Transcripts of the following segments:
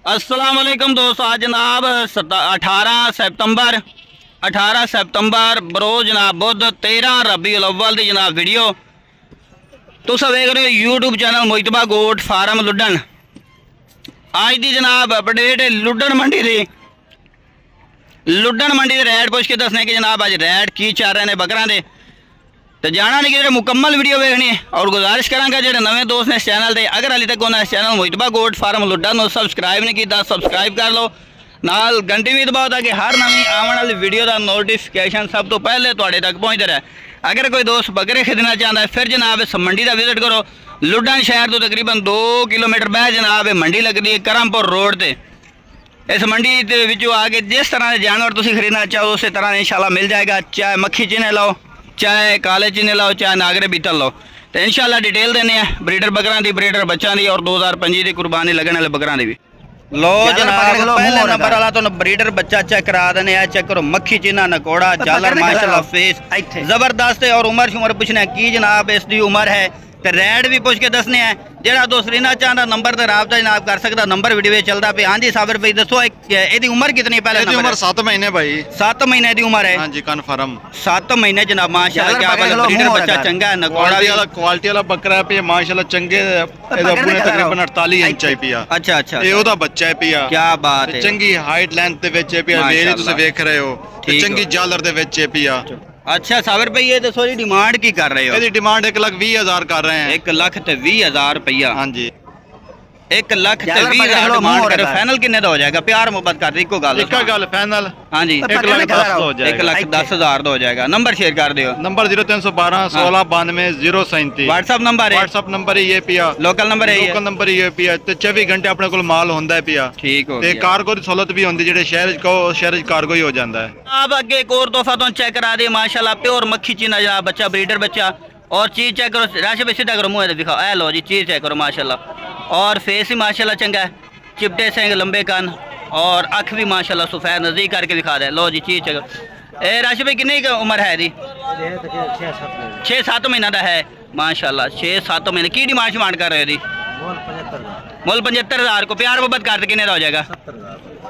अस्सलाम वालेकुम दोस्तों। आज जनाब 18 सितंबर बरोज जनाब बुध 13 रबीउल अव्वल दी जनाब वीडियो तुस वेख रहे हो यूट्यूब चैनल मुजतबा गोट फार्म लुडन। आज दी जनाब अपडेट लुडन मंडी दी रैड पुछ के दसने की जनाब अज रैड की चल रहे हैं बकरा दे तो जाना नहीं कि मुकम्मल वीडियो देखनी है। और गुजारिश करांगा जो नवे दोस्त ने इस चैनल से अगर हाली तक उन्होंने इस चैनल मुजतबा गोट फार्म लुडन सबसक्राइब नहीं किया सबसक्राइब कर लो, नाल घंटी भी दबाओ ताकि हर नवी आने वाली वीडियो का नोटिफिकेशन सब तो पहले तुहाडे तक पहुँचता रहे। अगर कोई दोस्त बकरे खरीदना चाहता है फिर जनाब इस मंडी का विजिट करो। लुडन शहर तो तकरीबन 2 किलोमीटर बह जनाब मंडी लगती है करमपुर रोड से। इस मंडी के आके जिस तरह के जानवर तुम खरीदना चाहो उस तरह इंशाल्लाह मिल जाएगा। चाहे मक्खी चीने लो, चाहे काले चीने लो, चाहे नागरे बीतल लो, तो इंशाल्लाह डिटेल देने हैं ब्रीडर बकरा की, ब्रीडर बच्चों की और 2025 की कुर्बानी लगने वाले बकरा की भी। लो जनाब पहले नंबर वाला तो ब्रीडर बच्चा चेक करा देने। चेक करो मक्खी चीना नकोड़ा जालर माशाल्लाह फेस जबरदस्त है। और उम्र शुमर पूछना की जनाब इसकी उम्र है तो रैड भी पुछ के दसने हैं। जो दोस्त लेना चाहता नंबर तो राबता जनाब कर सकता, नंबर वीडियो चलता पे। हाँ जी साबिर भाई दसो यदी उम्र कितनी? पहले उम्र 7 महीने भाई, 7 महीने की उम्र है। हाँ जी कन्फर्म 7 महीने जनाब माशाल्लाह। क्या ब्रीडर बच्चा चंगा है, नकोड़ा क्वालिटी वाला बकरा है माशाल्लाह चंगे। तकरीबन 48 इंच है पिया। अच्छा अच्छा ये ओदा बच्चा है पिया। क्या बात है, चंगी हाइट लेंथ दे विच है पिया। वेल तुम देख रहे हो चंगी जालर दे विच है पिया। अच्छा साबिर भाई ये दसो जी डिमांड की कर रहे हो? इसकी डिमांड 1,20,000 कर रहे हैं। 1,20,000 रुपया। हाँ जी 1,20,000 डिमांड करे। फाइनल किन्ने दा हो जाएगा? प्यार मोहब्बत कर इको गल फाइनल। हाँ जी 1,10,000 हो जाएगा। 1,10,000 दा हो जाएगा। नंबर शेयर कर दियो। नंबर 0312 16 92 037 व्हाट्सएप नंबर है। व्हाट्सएप नंबर ही है पिया। लोकल नंबर है। लोकल नंबर ही है पिया। ते 24 घंटे अपने को माल होंदा है पिया। ठीक हो ते कार्गो दी सहूलत भी होंदी जेड़े शहर च कहो शहर च कार्गो ही हो जांदा है। अब आगे एक और तोहफा तो चेक करा दे माशाल्लाह। प्योर मक्खी चीना जनाब बच्चा ब्रीडर बच्चा। और चीज चेक करो, राशि पे सीधा करो मुँह दिखाओ। ए लो जी चीज चेक करो माशाल्लाह। और फेस ही माशाल्लाह चंगा है, चिपटे सेंग लंबे कान और अख भी माशाल्लाह सफेद नजदीक करके दिखा दे। लो जी चीज चेक करो। ए राशि भाई कितनी उम्र है दी? 6-7 महीना का है माशाल्लाह। 6-7 महीने की डिमांड कर रहे हो दी? मोल 75,000 को प्यार मोहब्बत कर कितने का हो जाएगा?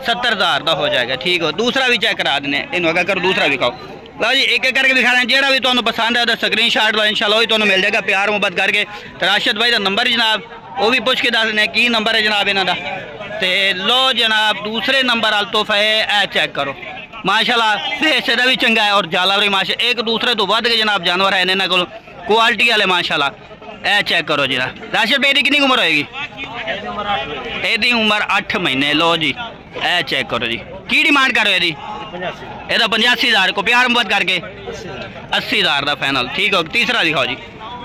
70,000 का हो जाएगा। ठीक हो। दूसरा भी चेक करा देने इन अगर करो दूसरा भी खाओ। लो जी एक एक करके दिखा रहे हैं। जो भी तुम्हें पसंद है तो स्क्रीन शॉट लो इंशाल्लाह वही तुम्हें मिल जाएगा प्यार मोहब्बत करके। तो राशिद भाई का नंबर जनाब वो भी पुछ के दस दें की नंबर है जनाब इन्हों का। तो लो जनाब दूसरे नंबर वाल तोहफा है ए चेक करो माशाल्लाह। फेस का भी चंगा है और जाला भी माशा एक दूसरे तो वध के जनाब जानवर है इन्होंने को क्वालिटी वाले माशाल्लाह। ए चेक करो जी राशिद भाई की कितनी उम्र होएगी? यदी उम्र 8 महीने। लो जी ए चेक करो जी की डिमांड कर रहे जी? यदा 85,000 को प्यार मोहब्बत करके 80,000 का फाइनल। ठीक हो। तीसरा दिखाओ जी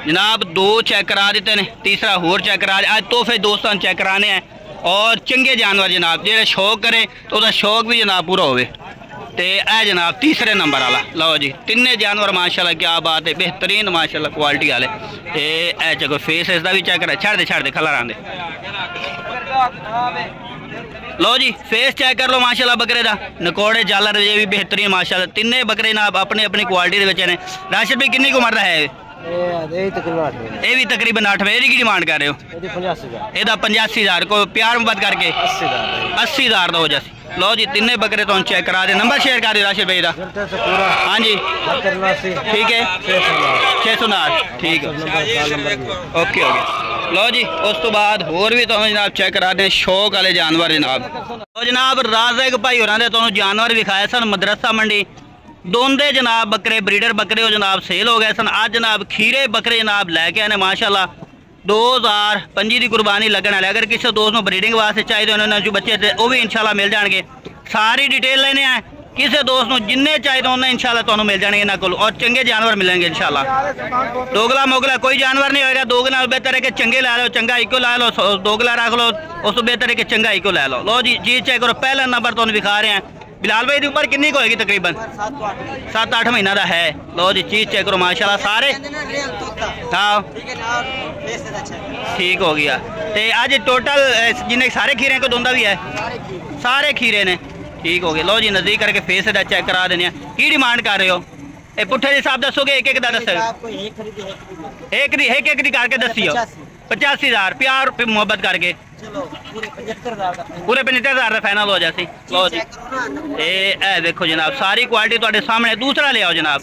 जनाब। 2 चेक करा देते हैं, तीसरा होर चेक करा। आज तोहफे दोस्तों चेक कराने हैं और चंगे जानवर जनाब जो शौक करे तो वह शौक भी जनाब पूरा हो। ए जनाब तीसरे नंबर वाला। लो जी तिने जानवर माशाल्लाह क्या बात है बेहतरीन माशाल्लाह क्वालिटी वाले। ए चेक फेस इसका भी चेक करा। छड़ दे खला आंदे। लो जी फेस चेक कर लो माशाल्लाह बकरे का। नकोड़े जालर ये भी बेहतरीन माशाल्लाह। तिने बकरे ना अपनी अपनी क्वालिटी के बच्चे ने। राशिद भाई कितनी उम्र का है? ये भी तकरीबन 8 महीने की डिमांड कर रहे हो? 85,000 को प्यार मोहब्बत करके 80,000 का हो जाए। लो जी तिने बकरे तो चेक करा दे। नंबर शेयर कर दे राशिद भाई का। हाँ जी ठीक है 659 ठीक है ओके ओके। लो जी उस तो बाद होर भी तुम जनाब चेक करा दें शौक वाले जानवर जनाब। तो जनाब राज़ेक भाई होर तुम जानवर विखाए सन मदरसा मंडी दोंदे जनाब बकरे ब्रीडर बकरे हो जनाब सेल हो गए सन। आज जनाब खीरे बकरे जनाब लैके आने माशाल्लाह 2025 की कुर्बानी लगने वाले। अगर किसी दोस्त को ब्रीडिंग वास्ते चाहिए उन्होंने जो बच्चे थे वो भी इंशाल्लाह मिल जाएंगे। सारी डिटेल लेने हैं किसी दोस्त को जिन्ने चाहिए उन्हें इंशाल्लाह तुम्हें मिल जाएंगे इन्होंने को और चंगे जानवर मिलेंगे इंशाल्लाह। दोगला मोगला कोई जानवर नहीं होगा। दोगला बेहतर है कि चंगे ला लो, चंगा इको ला लो, दोगला रख लो उस तो बेहतर है कि चंगा इको ला लो। लो जी चीज चेक करो। पहला नंबर तुम दिखा रहे हैं। बिलाल भाई की उम्र कितनी होगी? तकरीबन 7-8 महीना का है। लो जी चीज चेक करो माशाल्लाह सारे। हाँ ठीक हो गया। तो आज टोटल जिन्हें सारे खीरे को दोंदा भी है सारे खीरे ने। ठीक हो गया। लो जी नजदीक करके फेस का चेक करा देने की डिमांड कर रहे हो? ये पुट्ठे के हिसाब दसोगे एक एक का दस एक करके दसियो 85,000 प्यार मोहब्बत करके पूरे 75,000 का फाइनल हो जासी। लो जी ए देखो जनाब सारी क्वालिटी तुहाडे सामने। दूसरा ले आओ जनाब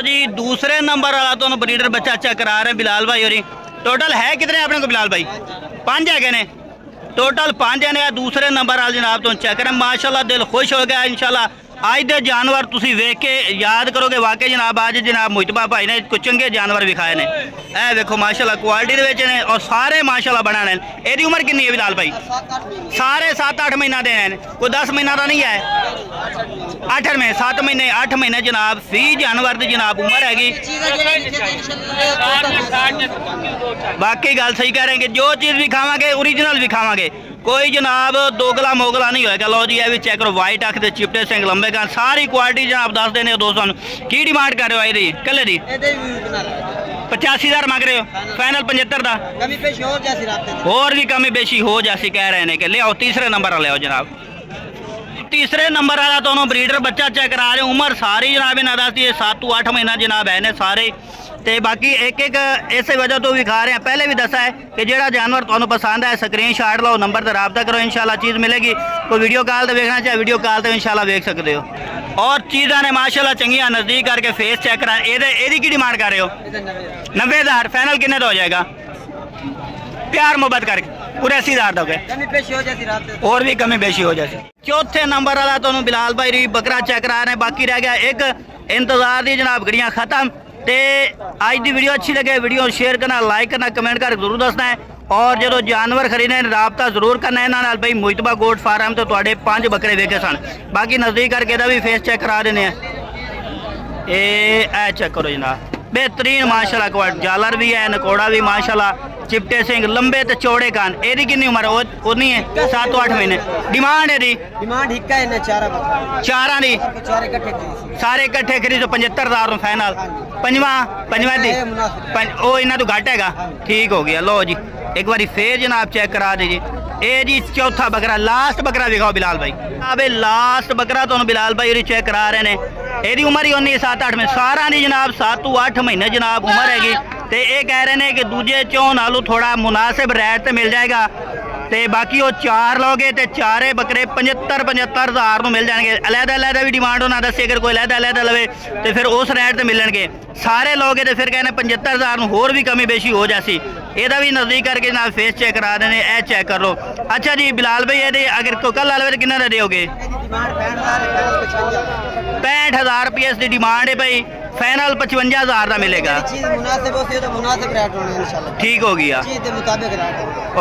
जी। दूसरे नंबर वाला तो ब्रीडर बच्चा चेक करा रहे हैं बिलाल भाई और टोटल है कितने अपने को बिलाल भाई? 5 है ने टोटल 5 ने। दूसरे नंबर वाला जनाब तो चेक करें माशाल्लाह दिल खुश हो गया इंशाल्लाह। आज दे जानवर तुसी वेख के याद करोगे वाकई जनाब आज जनाब मोहितबा भाई ने कुछ चंगे जानवर विखाए ने। ए देखो माशाल्लाह क्वालिटी दे विच ने और सारे माशाल्लाह बना ने। एदी उम्र कितनी है बिलाल भाई? सारे 7-8 महीना दे हैं, कोई 10 महीना का नहीं है। 8 में 7 महीने 8 महीने जनाब 20 जानवर की जनाब उम्र हैगी। बाकी गल सही कह रहे हैं कि जो चीज़ विखावांगे ओरिजिनल विखावांगे, कोई जनाब दोगला मोगला नहीं होएगा। लो जी ये चेक करो वाइट अख दे चिपटे सिंह लंबे का सारी क्वालिटी जनाब दस देने दोस्तों। की डिमांड कर रहे हो ये कले दी? 85,000 मांग रहे हो, फाइनल 75 का और भी कमी बेशी हो जासी कह रहे हैं कि ले आओ। तीसरे नंबर ले आओ जनाब। तीसरे नंबर वाला दोनों ब्रीडर बच्चा चेक करा रहे। उम्र सारी जनाब इन्हें दस दी 7 to 8 महीना जनाब है ने सारे। तो बाकी एक एक इस वजह तो भी खा रहे हैं। पहले भी दसा है कि जो जानवर तुहानू पसंद है स्क्रीन शॉट लो, नंबर से रब्ता करो, इंशाल्लाह चीज़ मिलेगी। कोई वीडियो कॉल तो देखना चाहे वीडियो कॉल तो इंशाल्लाह देख सकते हो। और चीज़ा ने माशाल्लाह चंगिया नज़दीक करके फेस चेक करा। एदी की डिमांड कर रहे हो? 90,000 फाइनल किन्ने तो हो जाएगा? प्यार मोहब्बत करके पूरे 80,000 हो गए और भी कमी बेशी हो जाती। चौथे नंबर वाला तो बिलाल भाई बकरा चेक करा रहे हैं। बाकी रह गया एक इंतजार दी जनाब घड़ियाँ खत्म। तो आज की वीडियो अच्छी लगे वीडियो शेयर करना, लाइक करना, कमेंट कर जरूर दसना है। और जो जानवर खरीदने रबता जरूर करना है इन्होंने भाई मोहितबा गोट फार्म तो तुहाडे 5 बकरे वेखे सन। बाकी नज़दीक करके भी फेस चेक करा देने हैं। ये चेक करो जनाब बेहतरीन माशाल्लाह क्वालिटी जालर भी है, नकोड़ा भी माशाल्लाह, चिपटे सिंह लंबे तो चौड़े कान। एदी कितनी उम्र उतनी है? 7 to 8 महीने। डिमांड है दी? डिमांड हिक्का है चारा दी सारे इकट्ठे खरीद तो 75,000 फाइनल। पंजवा दी ओ इन्ना तो घट हैगा। ठीक हो गया। लो जी एक बार फिर जनाब चेक करा दीजिए। ए जी चौथा बकरा लास्ट बकरा दिखाओ बिलाल भाई। अब लास्ट बकरा तो बिलाल भाई चेक करा रहे हैं। एदी उम्र ही होनी 7-8 में सारा दी जनाब 7 to 8 महीने जनाब उम्र हैगी। तो ये कह रहे हैं कि दूजे चों नालों थोड़ा मुनासिब रेट से मिल जाएगा। तो बाकी वो 4 लोगे तो चारे बकरे 75,000 मिल जाएंगे। अलहदा भी डिमांड होना दसी अगर कोई अलहदा लवे तो फिर उस रेट से मिलने। सारे लोगे तो फिर कहने 75,000 होर भी कमी बेशी हो जासी। यदा भी नज़दीक करके ना फेस चेक करा देने। ए चेक कर लो। अच्छा जी बिलाल भाई ये अगर कोई कल आवे तो किन्ना दे दोगे? 65,000 रुपये इसकी डिमांड है भाई। फाइनल 55,000 का मिलेगा। ठीक हो गया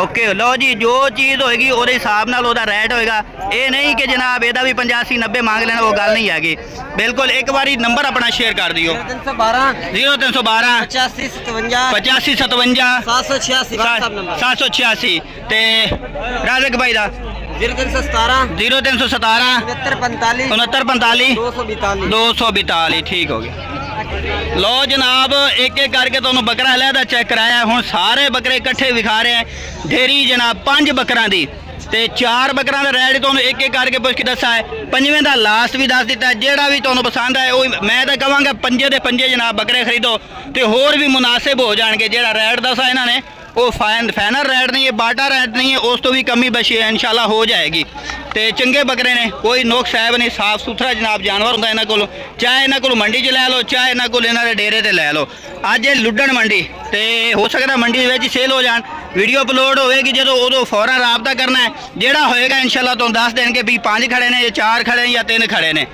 ओके। लो जी जो चीज़ होगी वो हिसाब नाल ओदा रेट होएगा। ये नहीं कि जनाब एदा भी 85-90 मांग लेना, वो गल नहीं हैगी बिल्कुल। एक बारी नंबर अपना शेयर कर दियो। 0312 85 57 786 ते राजक भाई दा 0317 6945 242। ठीक हो गया। लो जनाब एक एक करके तो बकरा अलहदा चेक कराया। हूँ सारे बकरे इकट्ठे विखा रहे हैं। ढेरी जनाब 5 बकरा दी ते 4 बकरा का रेट तो एक एक करके पुछ के दसा है। 5वें का लास्ट भी दस दिता है। जेड़ा भी तुहानू पसंद है वो मैं तो कहवांगा 5 दे 5 जनाब बकरे खरीदो तो होर भी मुनासिब हो जाएंगे। जेड़ा रेट दसा इन्होंने वो फाइनल रेट नहीं है, बाटा रेट नहीं है, उस तो भी कमी बशी है इंशाल्लाह हो जाएगी। तो चंगे बकरे ने कोई नुक्स है नहीं, साफ सुथरा जनाब जानवर होंगे इन्हों को। चाहे इन्हों को मंडी च लै लो चाहे इन्हों को इन्होंने डेरे से लै लो। अज लुडन मंडी तो हो सकता मंडी में सेल हो जान। वीडियो अपलोड होएगी जो उदो फौरन रबता करना है। जोड़ा होएगा इंशाल्लाह तो दस देंगे भी 5 खड़े ने, 4 खड़े या 3 खड़े ने।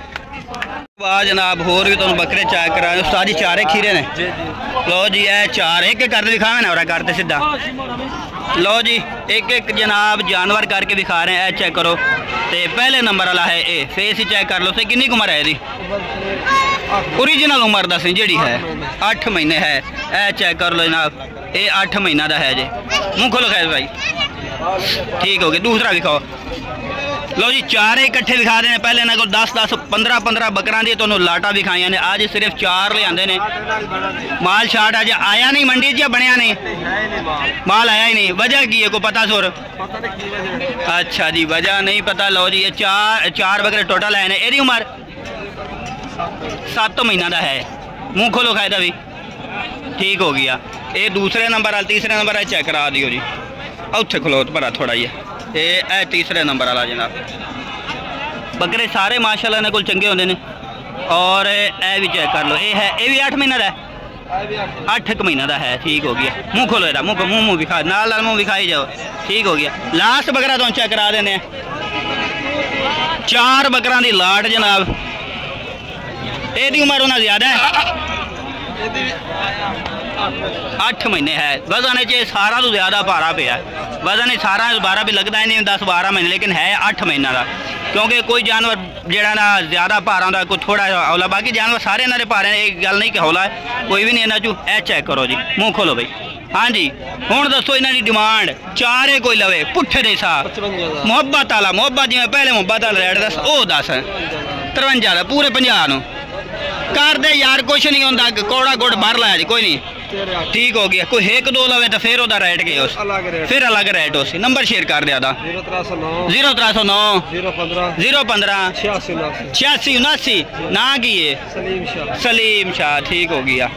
वाह जनाब होर भी तुम बकरे चेक करा उस्ताद जी 4 खीरे ने। लो जी ए 4 एक एक करते दिखावे ना करते सीधा। लो जी एक एक जनाब जानवर करके दिखा रहे हैं। चेक करो तो पहले नंबर वाला है ए फेस ही चेक कर लो। से कितनी उम्र है ओरिजिनल उम्र दस जी है 8 महीने है। ए चेक कर लो जनाब ये 8 महीना का है जी। मुँह खोलो खैर भाई। ठीक हो गया। दूसरा दिखाओ। लो जी 4 इकट्ठे दिखा देने। पहले इन्होंने को 10-10 15-15 बकरा दी तो लाटा दिखाई ने। आज सिर्फ 4 ले आते ने। माल शाट अज आया नहीं मंडी च बनया नहीं माल आया ही नहीं। वजह की है को पता सुर? अच्छा जी वजह नहीं पता। लो जी ये 4 बकरे टोटल आए ने। यदी उम्र 7 महीना का है। मुँह खोलो खायदा भी। ठीक हो गया। ये दूसरे नंबर वाल तीसरे नंबर चेक करा दियो जी। उत्थे खलोत भरा थोड़ा ही ये तीसरे नंबर वाला जनाब। बकरे सारे माशाल्लाह इन्हां कोल चंगे होंदे ने। और ए भी चेक कर लो, ये है, ये भी 8 महीना का है, 8 महीना का है। ठीक हो गया। मुँह खोलो इहदा, मुँह विखा, नाल मुँह विखाई जाओ। ठीक हो गया। लास्ट बकरा तुहानूं चेक करा देने। 4 बकरां दी लाट जनाब। एदी उम्र उन्हां ज़्यादा है, 8 महीने है। वजन च सारा तो ज़्यादा भारा पे है। वजन सारा 12 भी लगता है नहीं, 10-12 महीने, लेकिन है 8 महीना का। क्योंकि कोई जानवर जड़ा ना ज़्यादा भारा होंदा, कोई थोड़ा हौला, बाकी जानवर सारे इन्होंने भारे हैं। एक गल नहीं कि हौला है कोई भी नहीं इन्हों चू। ए चेक करो जी, मुँह खोलो भाई। हाँ जी, हुण दसो इन्हों की डिमांड। 4 कोई लवे पुट्ठे दे हिसाब, मुहब्बत वाला, मुहब्बत जिवें पहले मुहब्बत वाला रेट दस, वो 10 53 का पूरे 50 कर दे यार, कुछ नहीं होंदा, कौड़ा गुड़ भर लाया जी, कोई नहीं। ठीक हो गया। कोई 1-2 लवे तो फिर वह रेट गए उस, फिर अलग रेट उस। नंबर शेयर कर दिया था 0309 015 86 79 ना की है सलीम शाह। ठीक हो गया।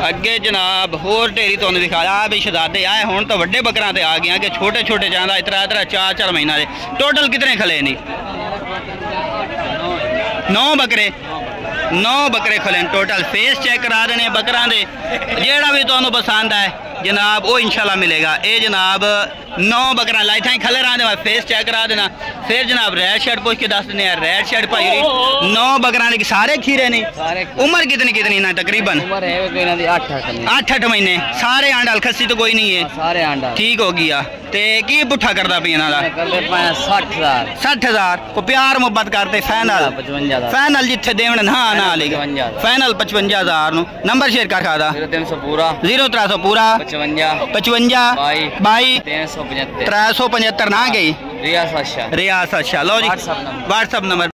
अगे जनाब होर ढेरी तुहानूं दिखाया भी शहजादे आए। हुण तो वड्डे बकरां ते आ गया कि छोटे छोटे चांदा इतरा 4-4 महीना दे। टोटल कितने खले नहीं? 9 बकरे, 9 बकरे खले टोटल। फेस चेक करा देने बकरां दे, जेड़ा भी तुहानूं पसंद है जनाब वो इंशाल्लाह मिलेगा। ये जनाब 9 बकरा लाई थाई खले रहा दे, फेस चेक करा देना। फिर जनाब रेड शर्ट पूछ के दस देने, रेड शर्ट भाई 9 बकरा ने सारे खीरे नहीं। उम्र कितनी कितनी ना तकरीबन? 8 महीने। सारे आंडा खस्सी तो कोई नहीं है, सारे आंडा। ठीक हो गया। ते की पुट्ठा करदा पे इन्हां दा? 60,000 को प्यार मोहब्बत करते। फाइनल 55, फाइनल जिथे देवन ना ना ले फाइनल 55,000 नु। नंबर शेयर कर खादा 0300 पूरा 55 22 375 ना गई रियासत शाह। लो जी व्हाट्सअप नंबर